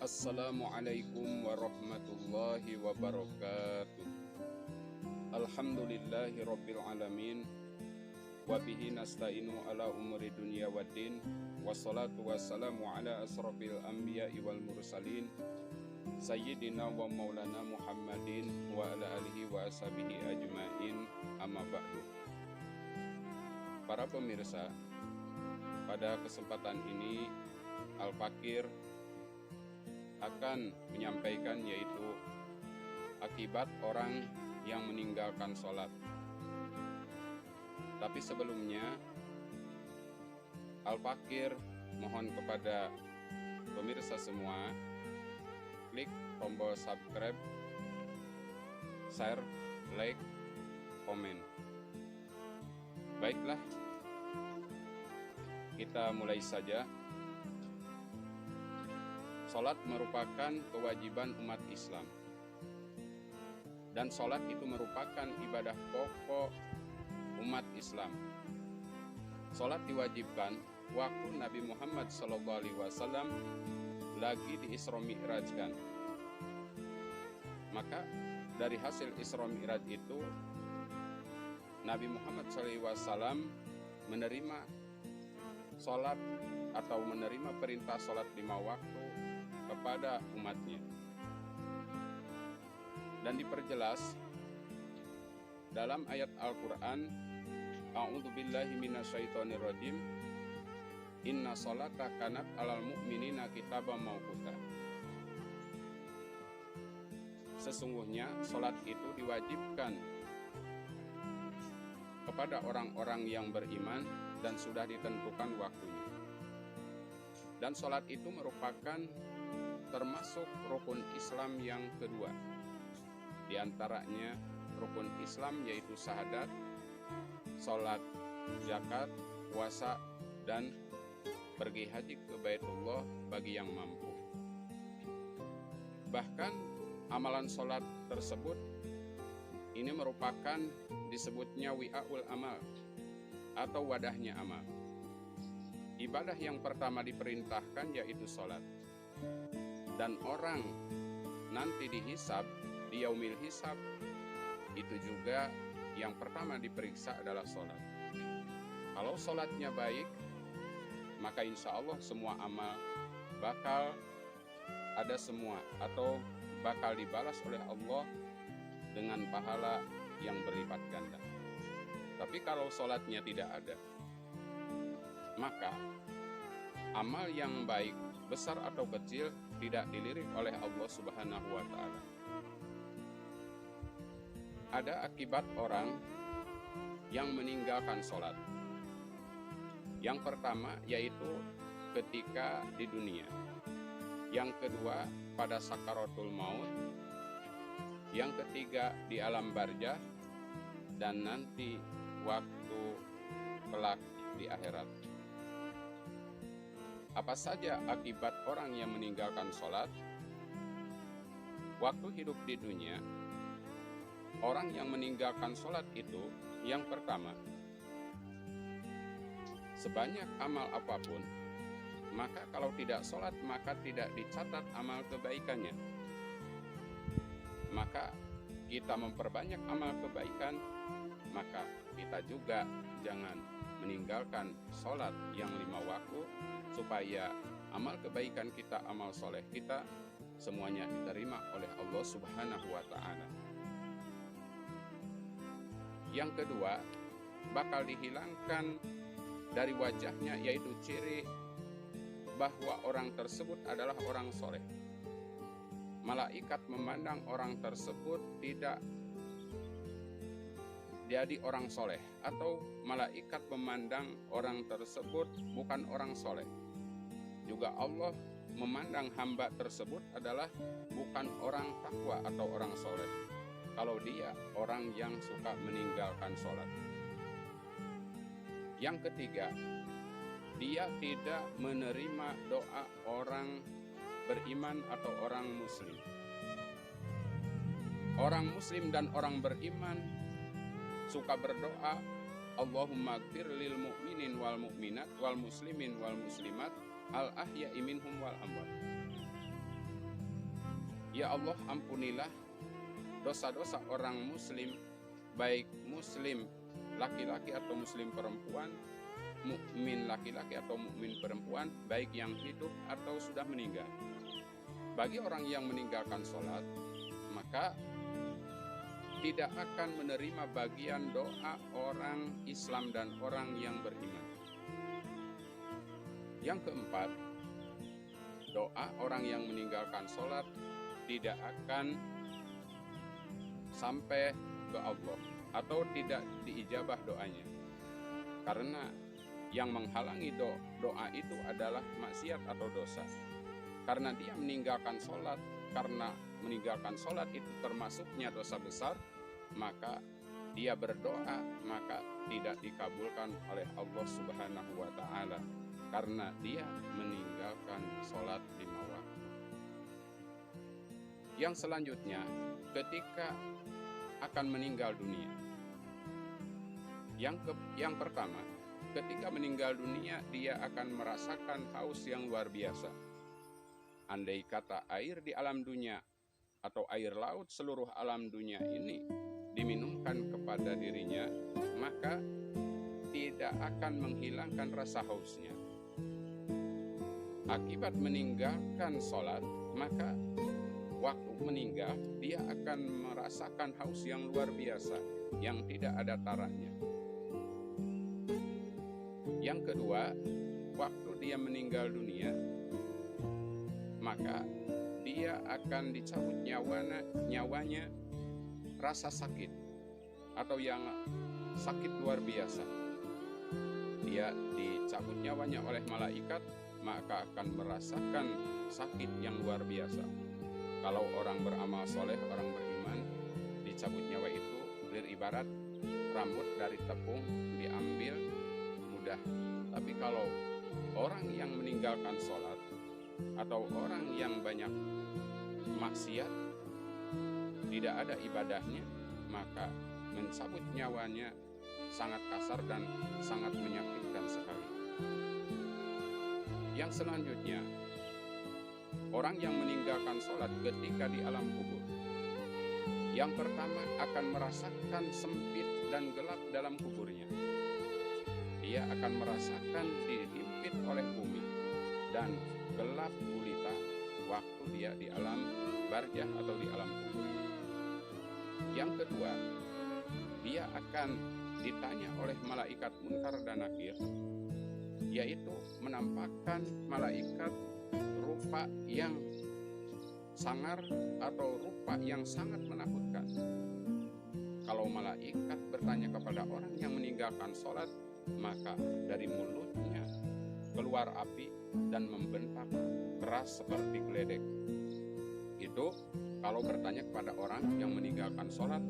Assalamualaikum warahmatullahi wabarakatuh. Alhamdulillahi rabbil alamin. Wabihi nasta'inu ala umuri dunya waddin. Wassalatu wassalamu ala asrafil anbiya'i wal mursalin, Sayyidina wa maulana Muhammadin wa ala alihi wa ashabihi ajma'in, amma ba'du. Para pemirsa, pada kesempatan ini Al-Fakir akan menyampaikan yaitu akibat orang yang meninggalkan sholat. Tapi sebelumnya Al-Fakir mohon kepada pemirsa semua klik tombol subscribe, share, like, komen. Baiklah, kita mulai saja. Sholat merupakan kewajiban umat Islam, dan sholat itu merupakan ibadah pokok umat Islam. Sholat diwajibkan waktu Nabi Muhammad SAW lagi di Isra Mi'rajkan. Maka dari hasil Isra Mi'raj itu Nabi Muhammad SAW menerima sholat atau menerima perintah sholat 5 waktu kepada umatnya, dan diperjelas dalam ayat Al-Quran, A'udzubillahi minasyaitonirrajim, Inna sholata kanat alal mu'minina kitaban mauquta. Sesungguhnya sholat itu diwajibkan kepada orang-orang yang beriman dan sudah ditentukan waktunya. Dan sholat itu merupakan termasuk rukun Islam yang kedua. Di antaranya rukun Islam yaitu syahadat, sholat, zakat, puasa, dan pergi haji ke Baitullah bagi yang mampu. Bahkan amalan sholat tersebut ini merupakan disebutnya wi'aul amal atau wadahnya amal. Ibadah yang pertama diperintahkan yaitu sholat. Dan orang nanti dihisab, di yaumil hisab, itu juga yang pertama diperiksa adalah sholat. Kalau sholatnya baik, maka insya Allah semua amal bakal ada semua, atau bakal dibalas oleh Allah dengan pahala yang berlipat ganda. Tapi kalau sholatnya tidak ada, maka amal yang baik, besar atau kecil, tidak dilirik oleh Allah Subhanahu wa Ta'ala. Ada akibat orang yang meninggalkan sholat. Yang pertama yaitu ketika di dunia. Yang kedua pada sakaratul maut. Yang ketiga di alam barzah, dan nanti waktu kelak di akhirat. Apa saja akibat orang yang meninggalkan sholat? Waktu hidup di dunia, orang yang meninggalkan sholat itu yang pertama, sebanyak amal apapun, maka kalau tidak sholat maka tidak dicatat amal kebaikannya. Maka kita memperbanyak amal kebaikan, maka kita juga jangan meninggalkan sholat yang 5 waktu, supaya amal kebaikan kita, amal soleh kita, semuanya diterima oleh Allah Subhanahu wa Ta'ala. Yang kedua, bakal dihilangkan dari wajahnya yaitu ciri bahwa orang tersebut adalah orang soleh. Malaikat memandang orang tersebut tidak jadi orang soleh, atau malaikat memandang orang tersebut bukan orang soleh. Juga Allah memandang hamba tersebut adalah bukan orang takwa atau orang soleh, kalau dia orang yang suka meninggalkan sholat. Yang ketiga, dia tidak menerima doa orang beriman atau orang muslim. Orang muslim dan orang beriman suka berdoa, Allahumma gfir lil mu'minin wal mu'minat wal muslimin wal muslimat al ahya'i minhum wal amwat. Ya Allah, ampunilah dosa-dosa orang muslim, baik muslim laki-laki atau muslim perempuan, mukmin laki-laki atau mukmin perempuan, baik yang hidup atau sudah meninggal. Bagi orang yang meninggalkan sholat, maka tidak akan menerima bagian doa orang Islam dan orang yang beriman. Yang keempat, doa orang yang meninggalkan sholat tidak akan sampai ke Allah atau tidak diijabah doanya, karena yang menghalangi doa itu adalah maksiat atau dosa. Karena dia meninggalkan sholat, karena meninggalkan sholat itu termasuknya dosa besar, maka dia berdoa maka tidak dikabulkan oleh Allah Subhanahu wa Ta'ala, karena dia meninggalkan sholat 5 waktu. Yang selanjutnya, ketika akan meninggal dunia, yang pertama, ketika meninggal dunia dia akan merasakan haus yang luar biasa. Andai kata air di alam dunia atau air laut seluruh alam dunia ini diminumkan kepada dirinya, maka tidak akan menghilangkan rasa hausnya. Akibat meninggalkan sholat, maka waktu meninggal dia akan merasakan haus yang luar biasa, yang tidak ada taranya. Yang kedua, waktu dia meninggal dunia, maka dia akan dicabut nyawanya rasa sakit atau yang sakit luar biasa. Dia dicabut nyawanya oleh malaikat, maka akan merasakan sakit yang luar biasa. Kalau orang beramal soleh, orang beriman, dicabut nyawa itu beribarat rambut dari tepung diambil mudah. Tapi kalau orang yang meninggalkan sholat atau orang yang banyak maksiat, tidak ada ibadahnya, maka mencabut nyawanya sangat kasar dan sangat menyakitkan sekali. Yang selanjutnya, orang yang meninggalkan sholat ketika di alam kubur, yang pertama akan merasakan sempit dan gelap dalam kuburnya. Dia akan merasakan dihimpit oleh bumi dan gelap gulita waktu dia di alam barzah atau di alam kubur. Yang kedua, dia akan ditanya oleh malaikat Munkar dan Nakir, yaitu menampakkan malaikat rupa yang sangar atau rupa yang sangat menakutkan. Kalau malaikat bertanya kepada orang yang meninggalkan sholat, maka dari mulutnya keluar api dan membentak keras seperti geledek. Itu kalau bertanya kepada orang yang meninggalkan sholat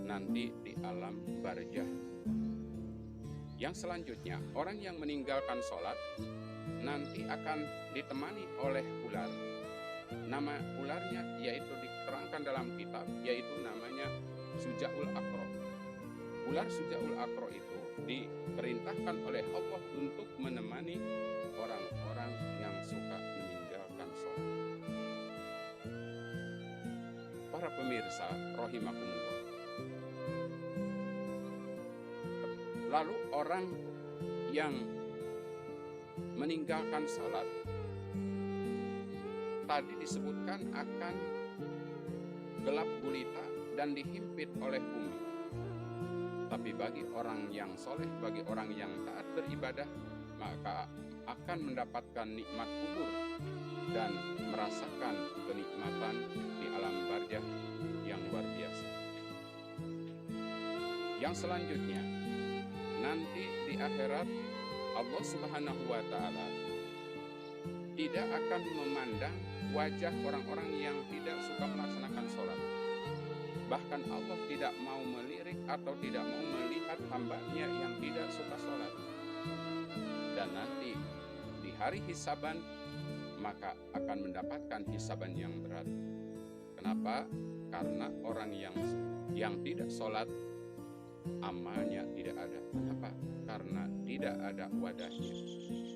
nanti di alam barzah. Yang selanjutnya, orang yang meninggalkan sholat nanti akan ditemani oleh ular. Nama ularnya yaitu diterangkan dalam kitab, yaitu namanya Sujaul Aqra. Ular Sujaul Aqra itu diperintahkan oleh Allah untuk menemani orang-orang yang suka meninggalkan sholat. Para pemirsa rahimakumullah, lalu orang yang meninggalkan sholat tadi disebutkan akan gelap gulita dan dihimpit oleh bumi. Tapi bagi orang yang soleh, bagi orang yang taat beribadah, maka akan mendapatkan nikmat kubur dan merasakan kenikmatan di alam barzah yang luar biasa. Yang selanjutnya, nanti di akhirat Allah Subhanahu wa Ta'ala tidak akan memandang wajah orang-orang yang tidak suka melaksanakan sholat. Bahkan Allah tidak mau melirik atau tidak mau melihat hambanya yang tidak suka sholat. Dan nanti di hari hisaban maka akan mendapatkan hisaban yang berat. Kenapa? Karena orang yang tidak sholat amalnya tidak ada. Kenapa? Karena tidak ada wadahnya.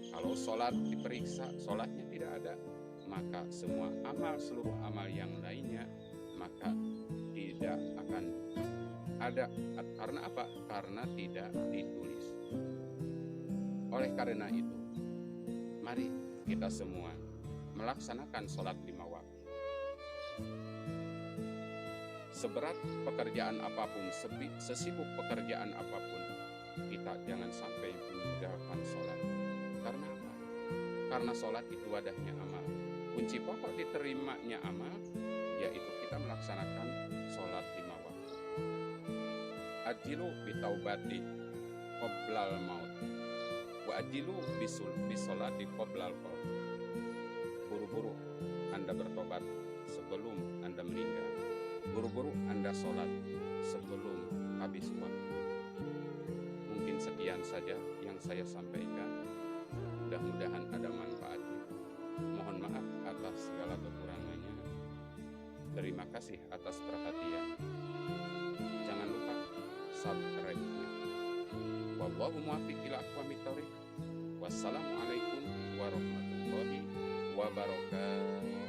Kalau sholat diperiksa, sholatnya tidak ada, maka semua seluruh amal yang lainnya maka tidak akan ada. Karena apa? Karena tidak ditulis. Oleh karena itu, mari kita semua melaksanakan sholat 5 waktu. Seberat pekerjaan apapun, sesibuk pekerjaan apapun, kita jangan sampai meninggalkan sholat. Karena apa? Karena sholat itu wadahnya amal. Kunci pokok diterimanya amal yaitu kita melaksanakan sholat 5 waktu. Ajilu bitaubati qoblal maut wa ajilu bisolati qoblal qaul. Buru-buru Anda bertobat sebelum Anda meninggal. Buru-buru Anda sholat sebelum habis waktu. Mungkin sekian saja yang saya sampaikan. Mudah-mudahan ada manfaatnya. Mohon maaf atas segala kekurangannya. Terima kasih atas perhatian. Jangan lupa subscribe-nya. Wallahu muwaffiq ila aqwamit thoriq. Wassalamualaikum warahmatullahi wabarakatuh.